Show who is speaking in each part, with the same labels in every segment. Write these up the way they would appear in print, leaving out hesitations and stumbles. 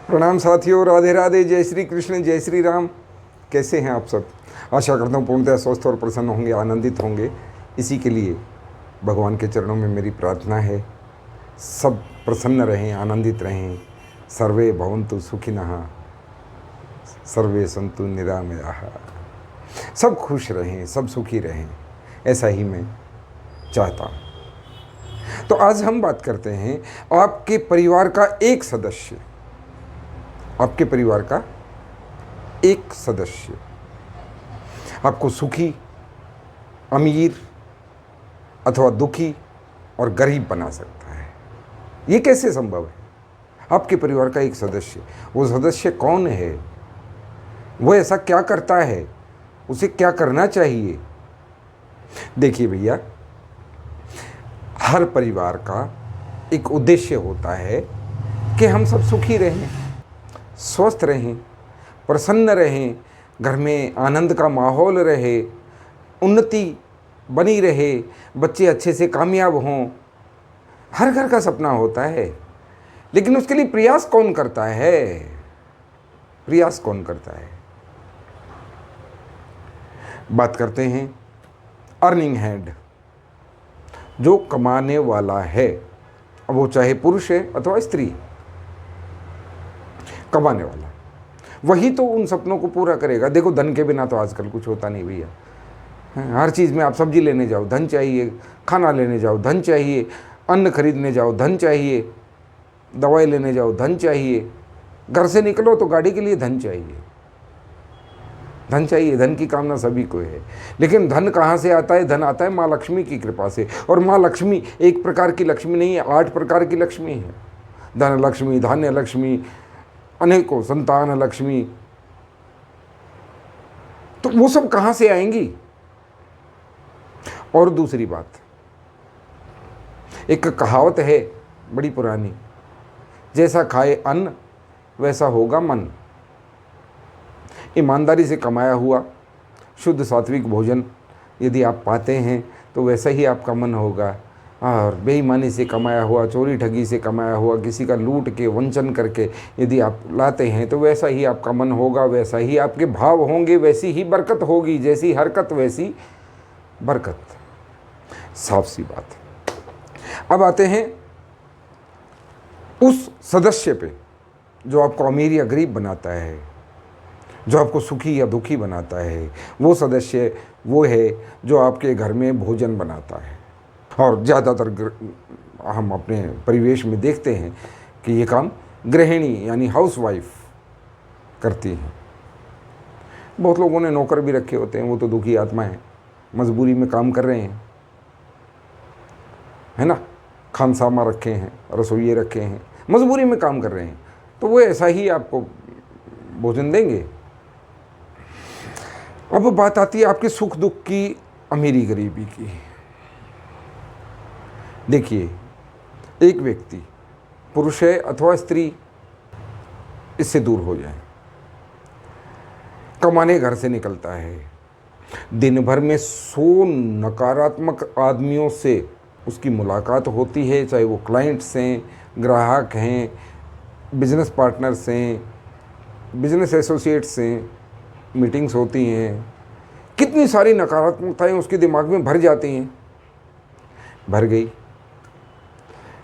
Speaker 1: प्रणाम साथियों, राधे राधे, जय श्री कृष्ण, जय श्री राम। कैसे हैं आप सब? आशा करता हूँ पूर्णतः स्वस्थ और प्रसन्न होंगे, आनंदित होंगे। इसी के लिए भगवान के चरणों में मेरी प्रार्थना है, सब प्रसन्न रहें, आनंदित रहें। सर्वे भवन्तु सुखिनः, सर्वे सन्तु निरामयाः। सब खुश रहें, सब सुखी रहें, ऐसा ही मैं चाहता हूँ। तो आज हम बात करते हैं आपके परिवार का एक सदस्य, आपके परिवार का एक सदस्य आपको सुखी, अमीर अथवा दुखी और गरीब बना सकता है। ये कैसे संभव है? आपके परिवार का एक सदस्य, वो सदस्य कौन है? वो ऐसा क्या करता है? उसे क्या करना चाहिए? देखिए भैया, हर परिवार का एक उद्देश्य होता है कि हम सब सुखी रहें, स्वस्थ रहें, प्रसन्न रहें, घर में आनंद का माहौल रहे, उन्नति बनी रहे, बच्चे अच्छे से कामयाब हों। हर घर का सपना होता है, लेकिन उसके लिए प्रयास कौन करता है? प्रयास कौन करता है? बात करते हैं अर्निंग हैंड, जो कमाने वाला है, अब वो चाहे पुरुष है अथवा स्त्री। कमाने वाला वही तो उन सपनों को पूरा करेगा। देखो, धन के बिना तो आजकल कुछ होता नहीं भैया। हर चीज़ में आप सब्जी लेने जाओ, धन चाहिए, खाना लेने जाओ, धन चाहिए, अन्न खरीदने जाओ, धन चाहिए, दवाई लेने जाओ, धन चाहिए, घर से निकलो तो गाड़ी के लिए धन चाहिए, धन चाहिए। धन की कामना सभी को है, लेकिन धन कहाँ से आता है? धन आता है माँ लक्ष्मी की कृपा से। और माँ लक्ष्मी एक प्रकार की लक्ष्मी नहीं है, 8 प्रकार की लक्ष्मी है। धन लक्ष्मी, धान्य लक्ष्मी, अनेकों संतान लक्ष्मी। तो वो सब कहां से आएंगी? और दूसरी बात, एक कहावत है बड़ी पुरानी, जैसा खाए अन्न वैसा होगा मन। ईमानदारी से कमाया हुआ शुद्ध सात्विक भोजन यदि आप पाते हैं तो वैसा ही आपका मन होगा, और बेईमानी से कमाया हुआ, चोरी ठगी से कमाया हुआ, किसी का लूट के वंचन करके यदि आप लाते हैं तो वैसा ही आपका मन होगा, वैसा ही आपके भाव होंगे, वैसी ही बरकत होगी। जैसी हरकत वैसी बरकत, साफ सी बात। अब आते हैं उस सदस्य पे जो आपको अमीर या गरीब बनाता है, जो आपको सुखी या दुखी बनाता है। वो सदस्य वो है जो आपके घर में भोजन बनाता है। और ज़्यादातर हम अपने परिवेश में देखते हैं कि ये काम गृहिणी यानी हाउसवाइफ करती हैं। बहुत लोगों ने नौकर भी रखे होते हैं, वो तो दुखी आत्मा है, मजबूरी में काम कर रहे हैं, है ना। खानसामा रखे हैं, रसोइये रखे हैं, मजबूरी में काम कर रहे हैं, तो वो ऐसा ही आपको भोजन देंगे। अब बात आती है आपके सुख दुख की, अमीरी गरीबी की। देखिए, एक व्यक्ति, पुरुष है अथवा स्त्री, इससे दूर हो जाए। कमाने घर से निकलता है, दिन भर में 100 नकारात्मक आदमियों से उसकी मुलाकात होती है, चाहे वो क्लाइंट्स हैं, ग्राहक हैं, बिजनेस पार्टनर्स हैं, बिजनेस एसोसिएट्स हैं, मीटिंग्स होती हैं। कितनी सारी नकारात्मकताएं उसके दिमाग में भर जाती हैं। भर गई,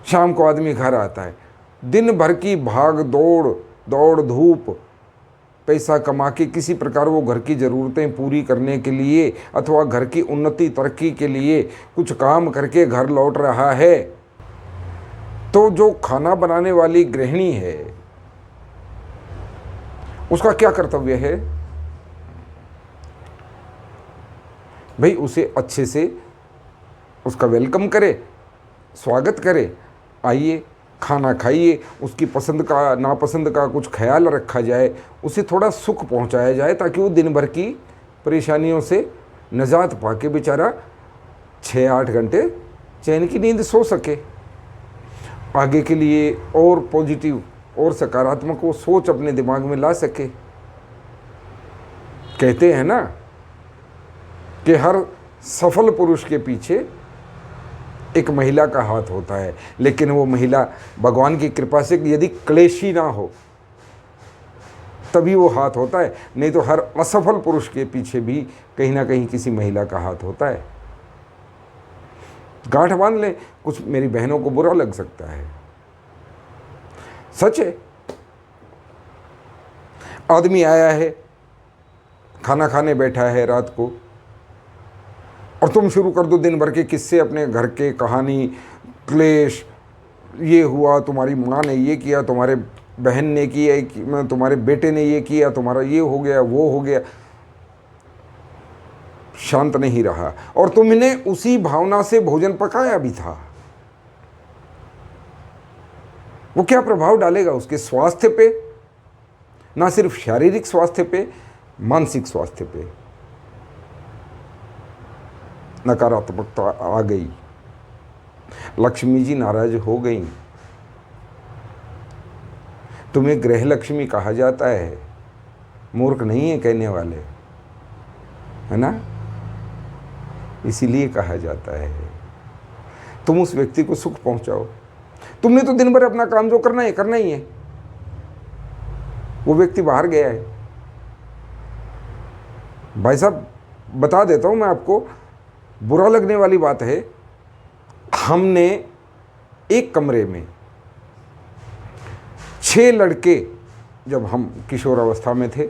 Speaker 1: शाम को आदमी घर आता है, दिन भर की भाग दौड़, दौड़ धूप, पैसा कमा के किसी प्रकार वो घर की ज़रूरतें पूरी करने के लिए अथवा घर की उन्नति तरक्की के लिए कुछ काम करके घर लौट रहा है। तो जो खाना बनाने वाली गृहिणी है, उसका क्या कर्तव्य है भाई? उसे अच्छे से उसका वेलकम करे, स्वागत करे, आइए खाना खाइए, उसकी पसंद का नापसंद का कुछ ख्याल रखा जाए, उसे थोड़ा सुख पहुंचाया जाए, ताकि वो दिन भर की परेशानियों से निजात पाके बेचारा 6-8 घंटे चैन की नींद सो सके। आगे के लिए और पॉजिटिव और सकारात्मक वो सोच अपने दिमाग में ला सके। कहते हैं ना कि हर सफल पुरुष के पीछे एक महिला का हाथ होता है, लेकिन वो महिला भगवान की कृपा से यदि क्लेशी ना हो तभी वो हाथ होता है, नहीं तो हर असफल पुरुष के पीछे भी कहीं ना कहीं किसी महिला का हाथ होता है। गांठ बांध ले, कुछ मेरी बहनों को बुरा लग सकता है, सच है। आदमी आया है, खाना खाने बैठा है रात को, और तुम शुरू कर दो दिन भर के किस्से, अपने घर के कहानी, क्लेश, ये हुआ, तुम्हारी माँ ने ये किया, तुम्हारे बहन ने किया, तुम्हारे बेटे ने ये किया, तुम्हारा ये हो गया, वो हो गया। शांत नहीं रहा, और तुमने उसी भावना से भोजन पकाया भी था। वो क्या प्रभाव डालेगा उसके स्वास्थ्य पे, ना सिर्फ शारीरिक स्वास्थ्य पे, मानसिक स्वास्थ्य पे नकारात्मकता आ गई। लक्ष्मी जी नाराज हो गई। तुम्हें गृह लक्ष्मी कहा जाता है, मूर्ख नहीं है कहने वाले, है ना, इसीलिए कहा जाता है। तुम उस व्यक्ति को सुख पहुंचाओ। तुमने तो दिन भर अपना काम जो करना ही है। वो व्यक्ति बाहर गया है, भाई साहब बता देता हूं मैं आपको, बुरा लगने वाली बात है, हमने एक कमरे में 6 लड़के, जब हम किशोर अवस्था में थे,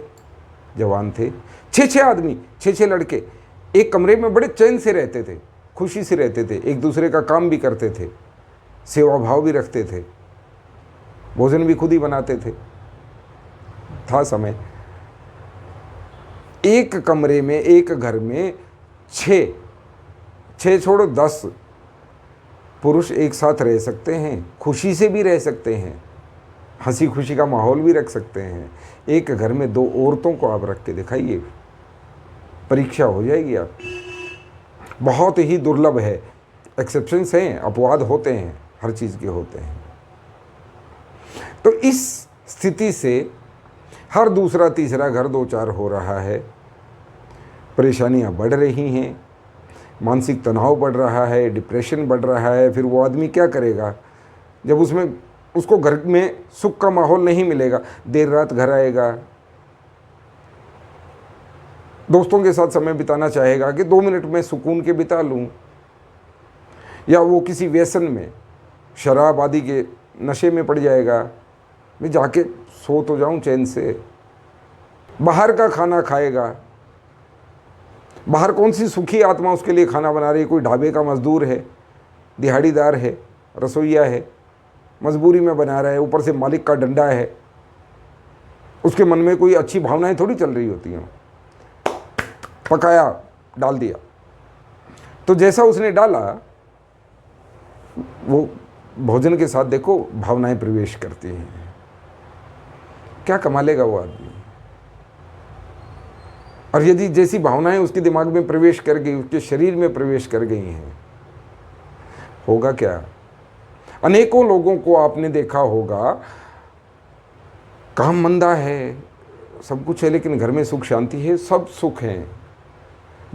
Speaker 1: जवान थे, 6 आदमी, 6 लड़के एक कमरे में बड़े चैन से रहते थे, खुशी से रहते थे, एक दूसरे का काम भी करते थे, सेवा भाव भी रखते थे, भोजन भी खुद ही बनाते थे। था समय, एक कमरे में, एक घर में 6 छोड़ो 10 पुरुष एक साथ रह सकते हैं, खुशी से भी रह सकते हैं, हंसी खुशी का माहौल भी रख सकते हैं। एक घर में 2 औरतों को आप रख के दिखाइए, परीक्षा हो जाएगी आपकी। बहुत ही दुर्लभ है, एक्सेप्शंस हैं, अपवाद होते हैं, हर चीज़ के होते हैं। तो इस स्थिति से हर दूसरा तीसरा घर 2-4 हो रहा है, परेशानियां बढ़ रही हैं, मानसिक तनाव बढ़ रहा है, डिप्रेशन बढ़ रहा है। फिर वो आदमी क्या करेगा जब उसको घर में सुख का माहौल नहीं मिलेगा? देर रात घर आएगा, दोस्तों के साथ समय बिताना चाहेगा कि 2 मिनट में सुकून के बिता लूं, या वो किसी व्यसन में, शराब आदि के नशे में पड़ जाएगा, मैं जाके सो तो जाऊं चैन से। बाहर का खाना खाएगा, बाहर कौन सी सुखी आत्मा उसके लिए खाना बना रही है? कोई ढाबे का मजदूर है, दिहाड़ीदार है, रसोईया है, मजबूरी में बना रहा है, ऊपर से मालिक का डंडा है, उसके मन में कोई अच्छी भावनाएं थोड़ी चल रही होती हैं। पकाया, डाल दिया, तो जैसा उसने डाला वो भोजन के साथ देखो भावनाएं प्रवेश करती हैं। क्या कमा लेगा वो आदमी? और यदि जैसी भावनाएं उसके दिमाग में प्रवेश कर गई, उसके शरीर में प्रवेश कर गई हैं, होगा क्या? अनेकों लोगों को आपने देखा होगा, काम मंदा है, सब कुछ है, लेकिन घर में सुख शांति है, सब सुख है,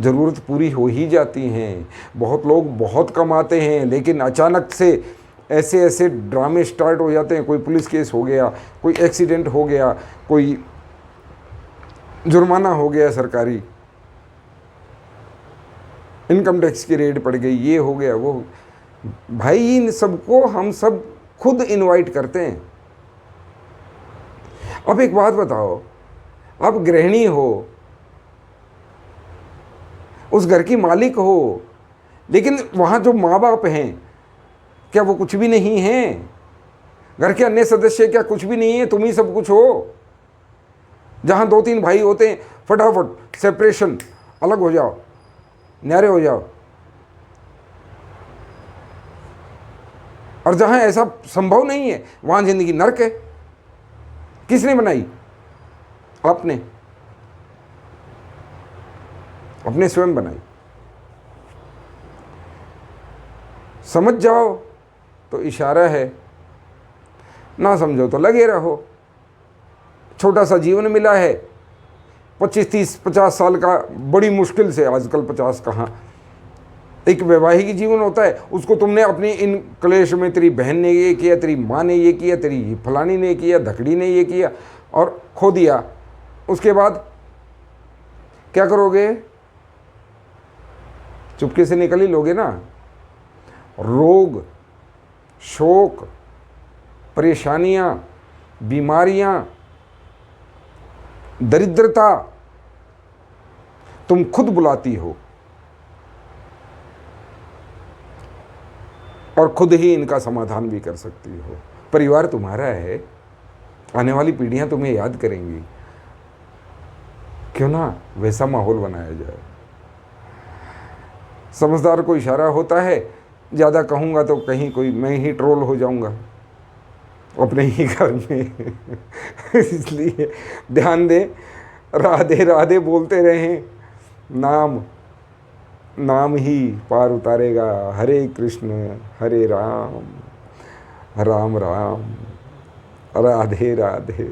Speaker 1: ज़रूरत पूरी हो ही जाती हैं। बहुत लोग बहुत कमाते हैं, लेकिन अचानक से ऐसे ऐसे ड्रामे स्टार्ट हो जाते हैं। कोई पुलिस केस हो गया, कोई एक्सीडेंट हो गया, कोई जुर्माना हो गया सरकारी, इनकम टैक्स की रेड पड़ गई, ये हो गया वो। भाई इन सबको हम सब खुद इनवाइट करते हैं। अब एक बात बताओ, आप गृहिणी हो, उस घर की मालिक हो, लेकिन वहाँ जो माँ बाप हैं क्या वो कुछ भी नहीं हैं? घर के अन्य सदस्य क्या कुछ भी नहीं है? तुम ही सब कुछ हो। जहाँ 2-3 भाई होते हैं, फटाफट सेपरेशन, अलग हो जाओ, न्यारे हो जाओ। और जहाँ ऐसा संभव नहीं है, वहाँ जिंदगी नरक है। किसने बनाई? आपने, अपने स्वयं बनाई। समझ जाओ तो इशारा है, ना समझो तो लगे रहो। छोटा सा जीवन मिला है, 25, 30, 50 साल का, बड़ी मुश्किल से, आजकल 50 कहाँ, एक वैवाहिक जीवन होता है, उसको तुमने अपनी इन क्लेश में, तेरी बहन ने ये किया, तेरी माँ ने ये किया, तेरी फलानी ने किया, धकड़ी ने ये किया, और खो दिया। उसके बाद क्या करोगे? चुपके से निकल ही लोगे ना। रोग, शोक, परेशानियां, बीमारियां, दरिद्रता तुम खुद बुलाती हो और खुद ही इनका समाधान भी कर सकती हो। परिवार तुम्हारा है, आने वाली पीढ़ियां तुम्हें याद करेंगी। क्यों ना वैसा माहौल बनाया जाए। समझदार को इशारा होता है, ज़्यादा कहूँगा तो कहीं कोई मैं ही ट्रोल हो जाऊँगा अपने ही घर में। इसलिए ध्यान दें, राधे राधे बोलते रहें। नाम नाम ही पार उतारेगा। हरे कृष्ण हरे राम राम राम राधे राधे।